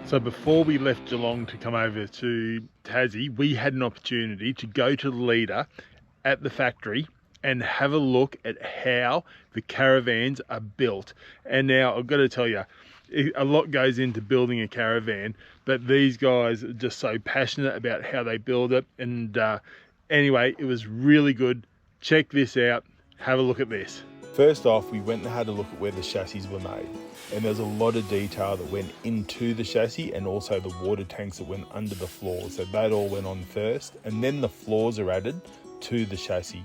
So before we left Geelong to come over to Tassie, we had an opportunity to go to the leader at the factory and have a look at how the caravans are built. And now I've got to tell you, a lot goes into building a caravan, but these guys are just so passionate about how they build it. And anyway, it was really good. Check this out. Have a look at this. First off, we went and had a look at where the chassis were made. And there's a lot of detail that went into the chassis and also the water tanks that went under the floors. So that all went on first. And then the floors are added to the chassis.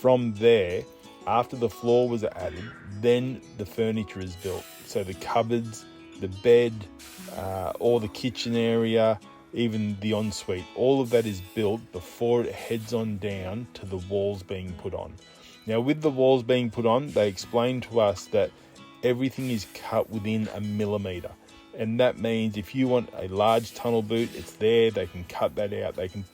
From there, after the floor was added, then the furniture is built. So the cupboards, the bed, all the kitchen area, even the ensuite, all of that is built before it heads on down to the walls being put on. Now, with the walls being put on, they explained to us that everything is cut within a millimetre. And that means if you want a large tunnel boot, it's there. They can cut that out. They can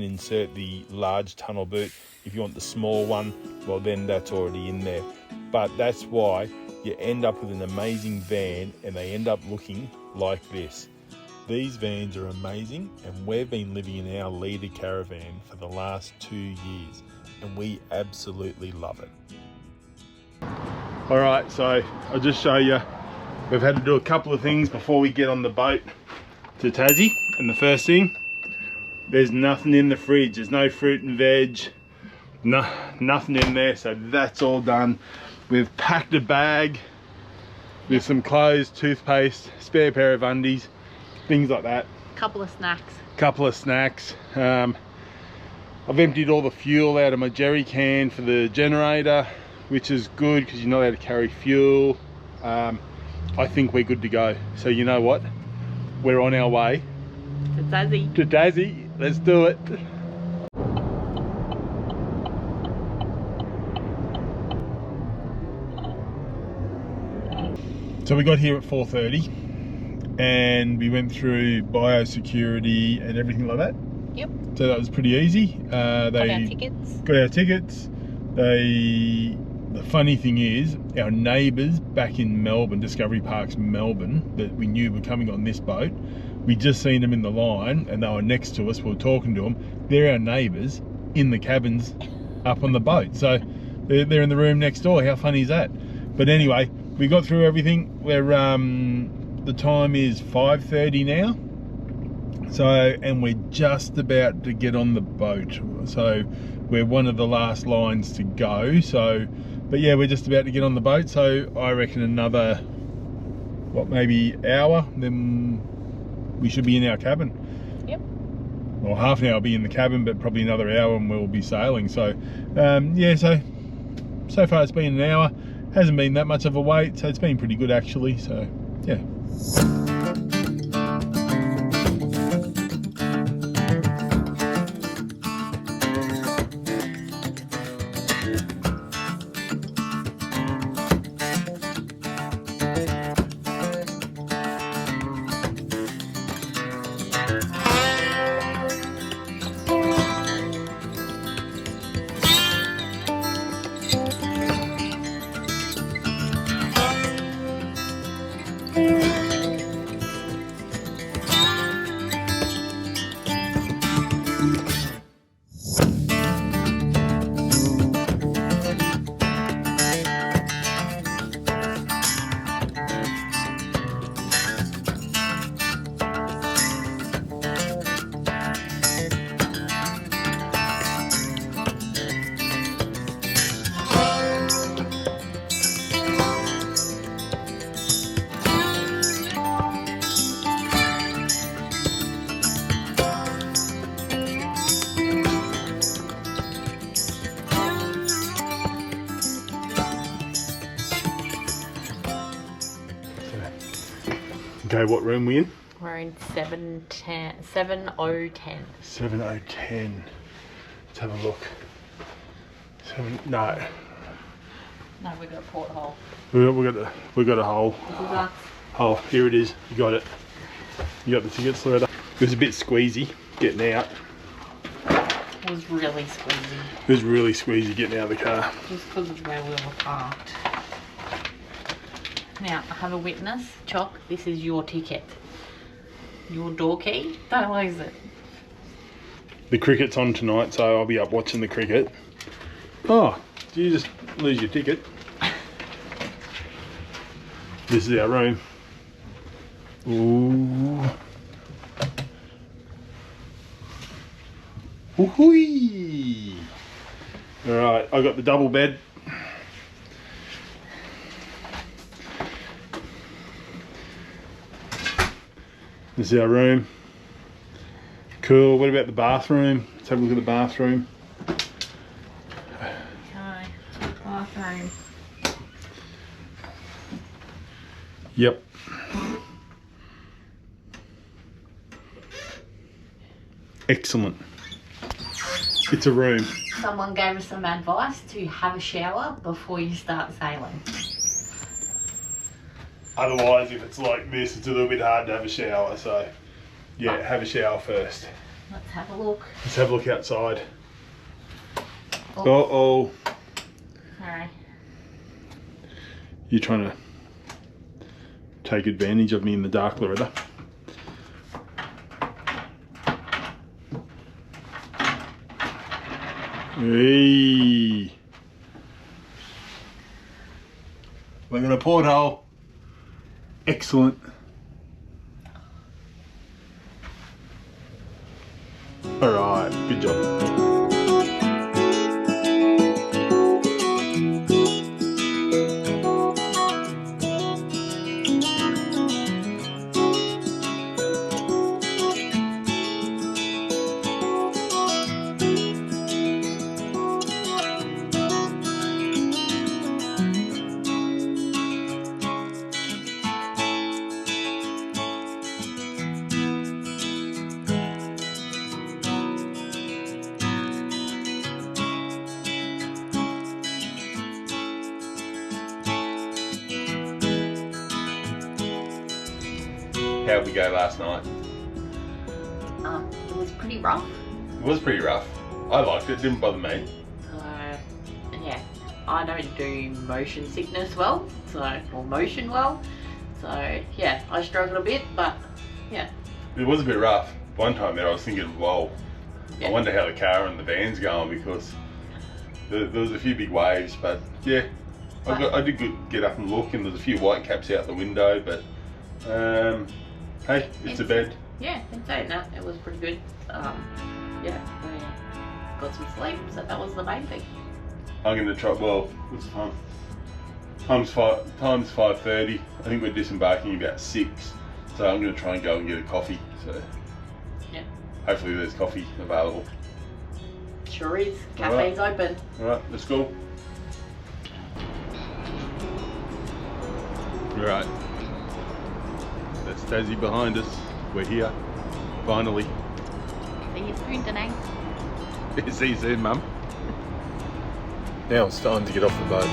insert the large tunnel boot. If you want the small one, well, then that's already in there. But that's why you end up with an amazing van, and they end up looking like this. These vans are amazing, and we've been living in our leader caravan for the last 2 years, and we absolutely love it. All right, so I'll just show you. We've had to do a couple of things before we get on the boat to Tassie. And the first thing, there's nothing in the fridge. There's no fruit and veg, nothing in there. So that's all done. We've packed a bag with some clothes, toothpaste, spare pair of undies, things like that. Couple of snacks. I've emptied all the fuel out of my jerry can for the generator, which is good because you're not allowed to carry fuel. I think we're good to go. So you know what? We're on our way to Tassie. To Tassie. Let's do it. So we got here at 4:30 and we went through biosecurity and everything like that. Yep. So that was pretty easy. Got our tickets. The funny thing is, our neighbours back in Melbourne, Discovery Parks Melbourne, that we knew were coming on this boat, we just seen them in the line and they were next to us. We were talking to them. They're our neighbours in the cabins up on the boat. So they're in the room next door. How funny is that? But anyway, we got through everything. The time is 5:30 now. So, and we're just about to get on the boat. So we're one of the last lines to go. So, but yeah, we're just about to get on the boat. So I reckon another, what, maybe hour, then we should be in our cabin. Yep. Well, half an hour will be in the cabin, but probably another hour and we'll be sailing. So, yeah, so far it's been an hour. Hasn't been that much of a wait, so it's been pretty good actually. So, yeah. Okay, what room we in? We're in 7010. 7010. Let's have a look. No, we got a porthole. We got a hole. This is us. Oh, here it is. You got it. You got the tickets, Loretta. It was a bit squeezy getting out. It was really squeezy. It was really squeezy getting out of the car. Just because of where we were parked. Now, I have a witness. Choc, this is your ticket. Your door key? Don't lose it. The cricket's on tonight, so I'll be up watching the cricket. Oh, did you just lose your ticket? This is our room. Ooh. Woo-hoo-wee. Alright, I got the double bed. This is our room. Cool. What about the bathroom? Let's have a look at the bathroom. Okay, bathroom. Yep. Excellent. It's a room. Someone gave us some advice to have a shower before you start sailing. Otherwise, if it's like this, it's a little bit hard to have a shower. So, yeah, have a shower first. Let's have a look. Let's have a look outside. Oh. Uh-oh. Alright. You're trying to take advantage of me in the dark, Loretta. Hey. We're going to porthole. Excellent. All right, good job. How'd we go last night? It was pretty rough. It was pretty rough. I liked it, didn't bother me. So, yeah, I don't do motion sickness well, or motion well. So, yeah, I struggled a bit, but yeah. It was a bit rough. One time there I was thinking, whoa, Yeah. I wonder how the car and the van's going, because there was a few big waves, but yeah, I did get up and look, and there's a few white caps out the window, but hey, it's a bed. Yeah, in saying that, it was pretty good. Yeah, we got some sleep, so that was the main thing. I'm going to try, well, what's the time? Time's 5:30. I think we're disembarking about 6, so I'm going to try and go and get a coffee, so yeah, hopefully there's coffee available. Sure is. Cafe's open. Alright, let's go. Right. That's Tassie behind us. We're here. Finally. See you soon, Danae. See you soon, Mum. Now it's time to get off the boat.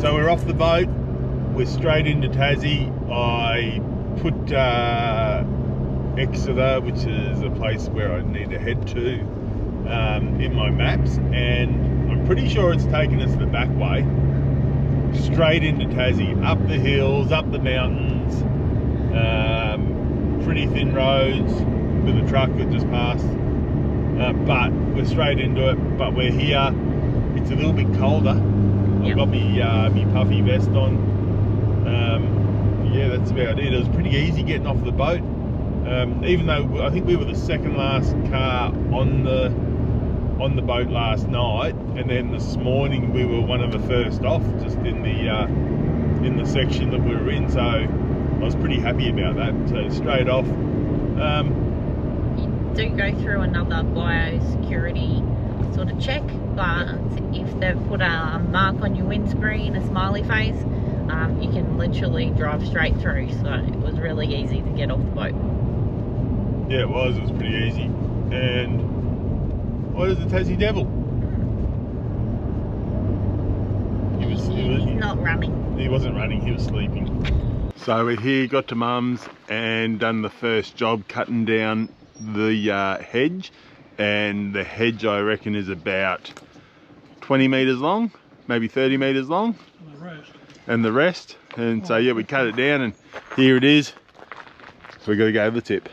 So we're off the boat, we're straight into Tassie. I put Exeter, which is a place where I need to head to, in my maps, and I'm pretty sure it's taken us the back way, straight into Tassie, up the hills, up the mountains, pretty thin roads with a truck that just passed, but we're straight into it, but we're here. It's a little bit colder. I've got me puffy vest on. Yeah, that's about it. It was pretty easy getting off the boat, even though I think we were the second last car on the on the boat last night, and then this morning we were one of the first off, just in the section that we were in. So I was pretty happy about that. So straight off. You do go through another biosecurity sort of check, but if they've put a mark on your windscreen, a smiley face, you can literally drive straight through. So it was really easy to get off the boat. Yeah, it was pretty easy. And what is the Tassie Devil? He's not running. He wasn't running, he was sleeping. So we're here, got to Mum's and done the first job cutting down the hedge. And the hedge, I reckon, is about 20 metres long, maybe 30 metres long. And the rest. And so yeah, we cut it down and here it is. So we got to go over the tip.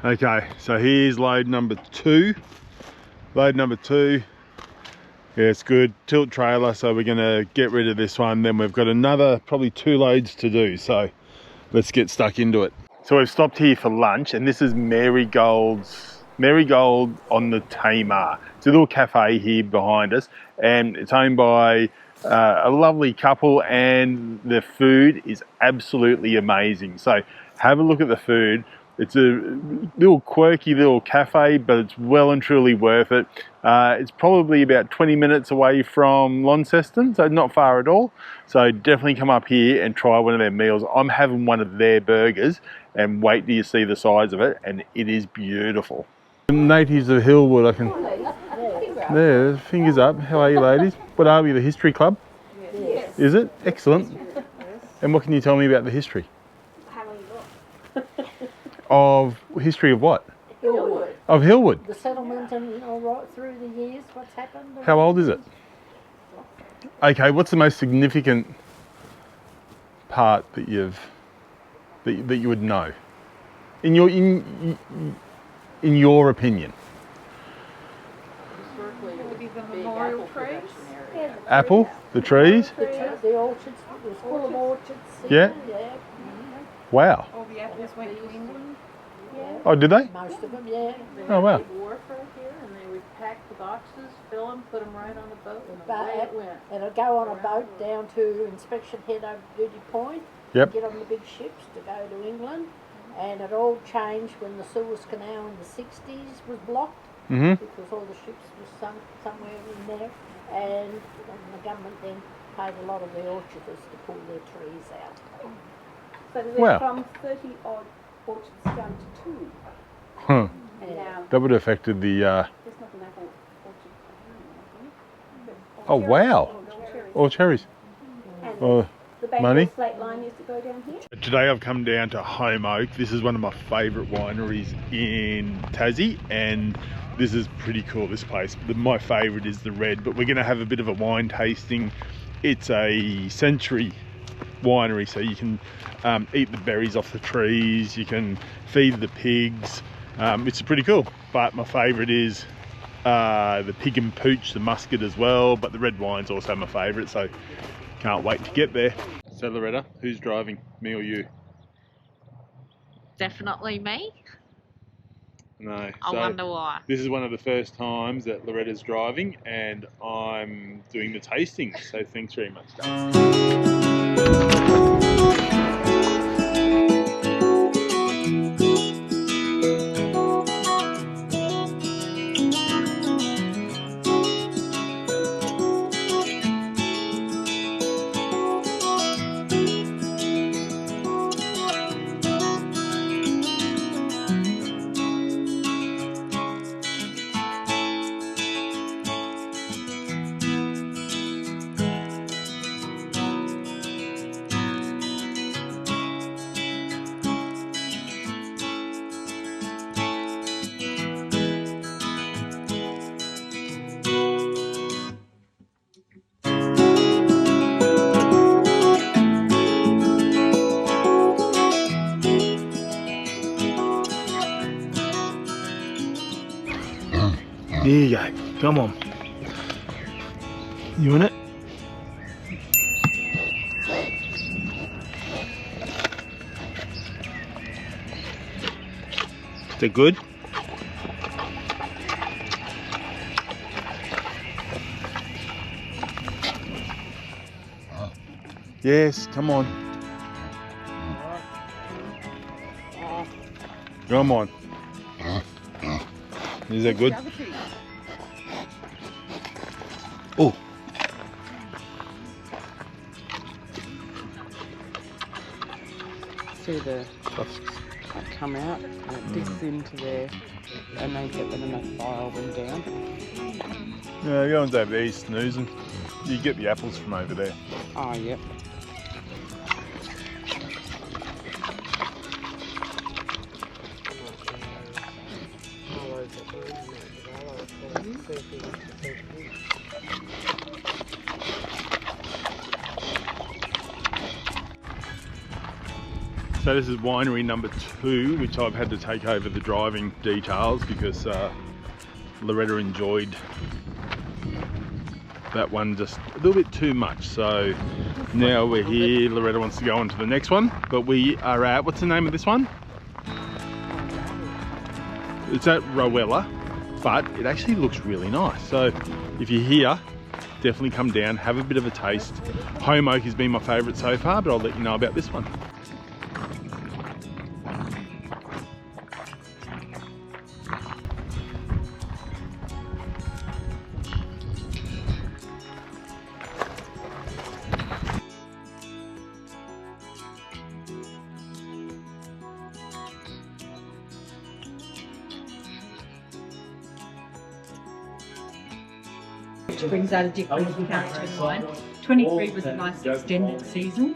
Okay, so here's load number 2. Load number 2. Yeah, it's good. Tilt trailer, so we're gonna get rid of this one. Then we've got another probably 2 loads to do. So let's get stuck into it. So we've stopped here for lunch, and this is Marigold on the Tamar. It's a little cafe here behind us, and it's owned by a lovely couple, and the food is absolutely amazing. So have a look at the food. It's a little quirky little cafe, but it's well and truly worth it. It's probably about 20 minutes away from Launceston, so not far at all. So definitely come up here and try one of their meals. I'm having one of their burgers, and wait till you see the size of it, and it is beautiful. Natives of Hillwood, I can... There, fingers up. How are you, ladies? What are we, the history club? Yes. Is it? Excellent. And what can you tell me about the history? Of history of what? Hillwood. Of Hillwood. The settlement and all right through the years, what's happened. How old is it? Okay, what's the most significant part that you would know? In your opinion? It would be the memorial trees. Yeah, Apple? The trees? the orchards, it was full of orchards. Yeah. Yeah. Wow. All the apples went to England. Yeah. Oh, did they? Most of them, yeah. Oh, wow. Wharf right here, and they would pack the boxes, fill them, put them right on the boat, and But away it went. and I'd go on a boat down to Inspection Head over Duty Point. Yep. Get on the big ships to go to England. And it all changed when the Suez Canal in the 60s was blocked. Mm-hmm. Because all the ships were sunk somewhere in there. And the government then paid a lot of the orchardists to pull their trees out. So they Wow. went from 30 odd orchards down to 2. Huh. And now That would have affected the... there's not an apple orchard behind, I think. Oh, wow. All cherries. Or cherries. And Or the Bank money. Slate line used to go down here. Today I've come down to Home Oak. This is one of my favourite wineries in Tassie, and this is pretty cool, this place. My favourite is the red, but we're going to have a bit of a wine tasting. It's a century winery, so you can eat the berries off the trees, you can feed the pigs. It's pretty cool, but my favourite is the pig and pooch, the muscat as well, but the red wine's also my favourite, so can't wait to get there. So Loretta, who's driving, me or you? Definitely me. No. I So wonder why. this is one of the first times that Loretta's driving, and I'm doing the tasting, so thanks very much, guys. There you go, come on. You in it? Is that good? Yes, come on. Come on. Is that good? Oh. See the that come out and it digs into there and they get them and they file them down. Yeah, go on over there, he's snoozing. You get the apples from over there. Oh, yep. So this is winery number 2, which I've had to take over the driving details because Loretta enjoyed that one just a little bit too much. So now we're here, Loretta wants to go on to the next one, but we are at, what's the name of this one? It's at Rowella, but it actually looks really nice. So if you're here, definitely come down, have a bit of a taste. Home Oak has been my favourite so far, but I'll let you know about this one. Which brings out a different character in wine. 23 was a nice extended season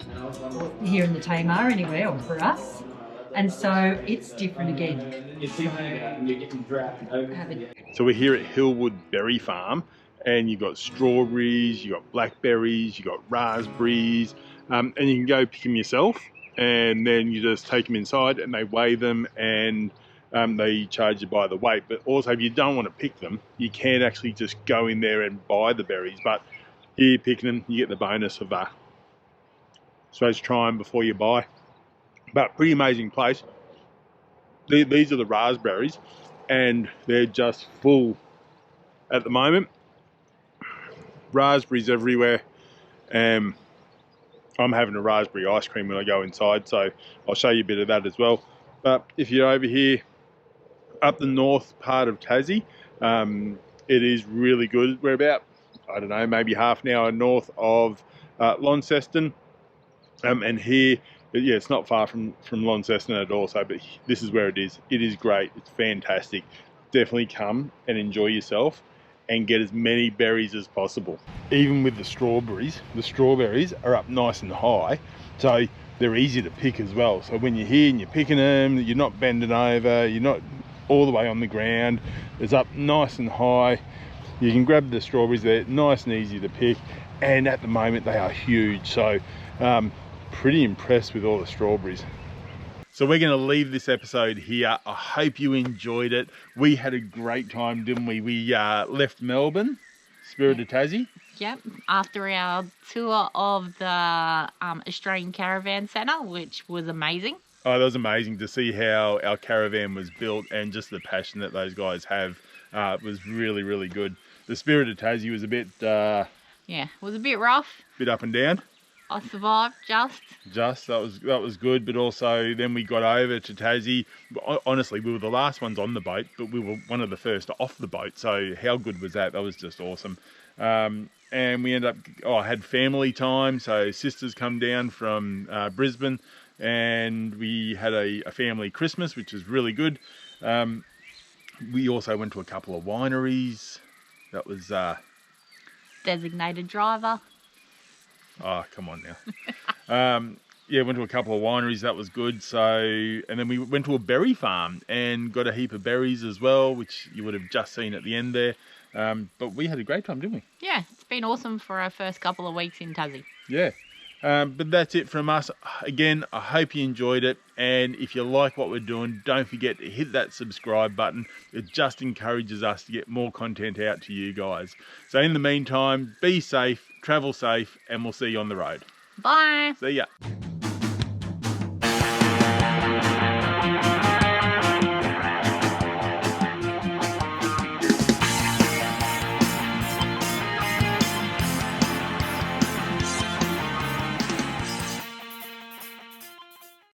here in the Tamar anyway, or for us. And so it's different again. So we're here at Hillwood Berry Farm, and you've got strawberries, you've got blackberries, you've got raspberries, and you can go pick them yourself, and then you just take them inside and they weigh them, and they charge you by the weight. But also if you don't want to pick them, you can actually just go in there and buy the berries, but here picking them, you get the bonus of that. So just try them before you buy. But pretty amazing place. These are the raspberries, and they're just full at the moment. Raspberries everywhere. I'm having a raspberry ice cream when I go inside, so I'll show you a bit of that as well. But if you're over here up the north part of Tassie, it is really good. We're about, I don't know, maybe half an hour north of Launceston, and here, yeah, it's not far from Launceston at all, so, but this is where it is. It is great, it's fantastic. Definitely come and enjoy yourself and get as many berries as possible. Even with the strawberries are up nice and high, so they're easy to pick as well. So when you're here and you're picking them, you're not bending over, you're not all the way on the ground. It's up nice and high. You can grab the strawberries, they're nice and easy to pick, and at the moment they are huge. So pretty impressed with all the strawberries. So we're going to leave this episode here. I hope you enjoyed it. We had a great time, didn't we? We left Melbourne, Spirit of Tassie. Yep, after our tour of the Australian Caravan Centre, which was amazing. Oh, that was amazing to see how our caravan was built, and just the passion that those guys have was really, really good. The Spirit of Tassie was a bit... yeah, it was a bit rough. Bit up and down. I survived just. That was good, but also then we got over to Tassie. Honestly, we were the last ones on the boat, but we were one of the first off the boat. So how good was that? That was just awesome. And we ended up, I had family time. So sisters come down from Brisbane, and we had a family Christmas, which was really good. We also went to a couple of wineries. That was... designated driver. Oh, come on now. Yeah, went to a couple of wineries. That was good. So, and then we went to a berry farm and got a heap of berries as well, which you would have just seen at the end there. But we had a great time, didn't we? Yeah, it's been awesome for our first couple of weeks in Tassie. Yeah. But that's it from us. Again, I hope you enjoyed it. And if you like what we're doing, don't forget to hit that subscribe button. It just encourages us to get more content out to you guys. So in the meantime, be safe, travel safe, and we'll see you on the road. Bye. See ya.